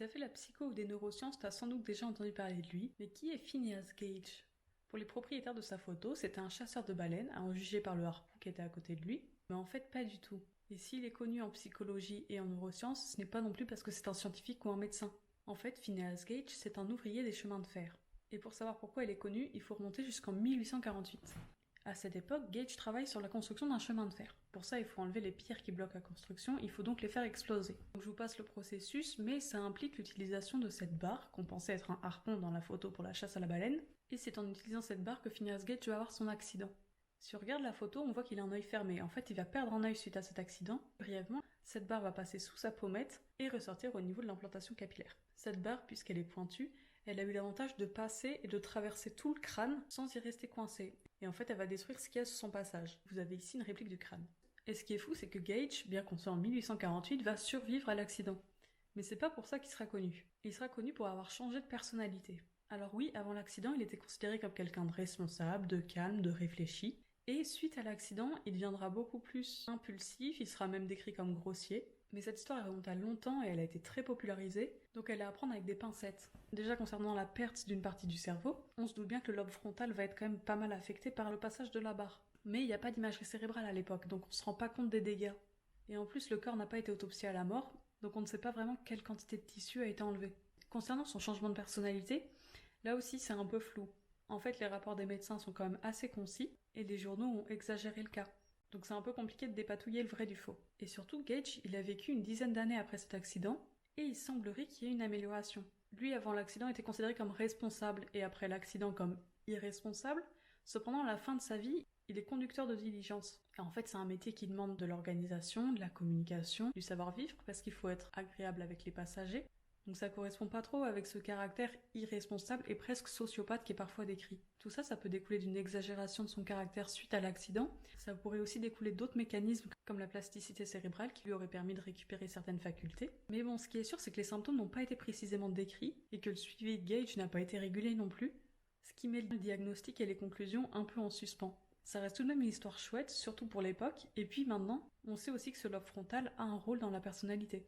t'as fait la psycho ou des neurosciences, t'as sans doute déjà entendu parler de lui, mais qui est Phineas Gage? Pour les propriétaires de sa photo, c'était un chasseur de baleines, à en juger par le harpon qui était à côté de lui, mais en fait pas du tout. Et s'il est connu en psychologie et en neurosciences, ce n'est pas non plus parce que c'est un scientifique ou un médecin. En fait, Phineas Gage, c'est un ouvrier des chemins de fer. Et pour savoir pourquoi il est connu, il faut remonter jusqu'en 1848. À cette époque, Gage travaille sur la construction d'un chemin de fer. Pour ça, il faut enlever les pierres qui bloquent la construction, il faut donc les faire exploser. Donc je vous passe le processus, mais ça implique l'utilisation de cette barre, qu'on pensait être un harpon dans la photo pour la chasse à la baleine, et c'est en utilisant cette barre que Phineas Gage va avoir son accident. Si on regarde la photo, on voit qu'il a un œil fermé. En fait, il va perdre un œil suite à cet accident. Brièvement, cette barre va passer sous sa pommette et ressortir au niveau de l'implantation capillaire. Cette barre, puisqu'elle est pointue, elle a eu l'avantage de passer et de traverser tout le crâne sans y rester coincée. Et en fait, elle va détruire ce qu'il y a sur son passage. Vous avez ici une réplique du crâne. Et ce qui est fou, c'est que Gage, bien qu'on soit en 1848, va survivre à l'accident. Mais c'est pas pour ça qu'il sera connu. Il sera connu pour avoir changé de personnalité. Alors oui, avant l'accident, il était considéré comme quelqu'un de responsable, de calme, de réfléchi. Et suite à l'accident, il deviendra beaucoup plus impulsif, il sera même décrit comme grossier. Mais cette histoire elle remonte à longtemps et elle a été très popularisée, donc elle est à prendre avec des pincettes. Déjà concernant la perte d'une partie du cerveau, on se doute bien que le lobe frontal va être quand même pas mal affecté par le passage de la barre. Mais il n'y a pas d'imagerie cérébrale à l'époque, donc on se rend pas compte des dégâts. Et en plus, le corps n'a pas été autopsié à la mort, donc on ne sait pas vraiment quelle quantité de tissu a été enlevée. Concernant son changement de personnalité, là aussi c'est un peu flou. En fait, les rapports des médecins sont quand même assez concis, et les journaux ont exagéré le cas. Donc c'est un peu compliqué de dépatouiller le vrai du faux. Et surtout, Gage, il a vécu une dizaine d'années après cet accident, et il semblerait qu'il y ait une amélioration. Lui, avant l'accident, était considéré comme responsable, et après l'accident comme irresponsable. Cependant, à la fin de sa vie, il est conducteur de diligence. Et en fait, c'est un métier qui demande de l'organisation, de la communication, du savoir-vivre, parce qu'il faut être agréable avec les passagers. Donc ça correspond pas trop avec ce caractère irresponsable et presque sociopathe qui est parfois décrit. Tout ça, ça peut découler d'une exagération de son caractère suite à l'accident. Ça pourrait aussi découler d'autres mécanismes comme la plasticité cérébrale qui lui aurait permis de récupérer certaines facultés. Mais bon, ce qui est sûr, c'est que les symptômes n'ont pas été précisément décrits et que le suivi de Gage n'a pas été régulé non plus, ce qui met le diagnostic et les conclusions un peu en suspens. Ça reste tout de même une histoire chouette, surtout pour l'époque, et puis maintenant, on sait aussi que ce lobe frontal a un rôle dans la personnalité.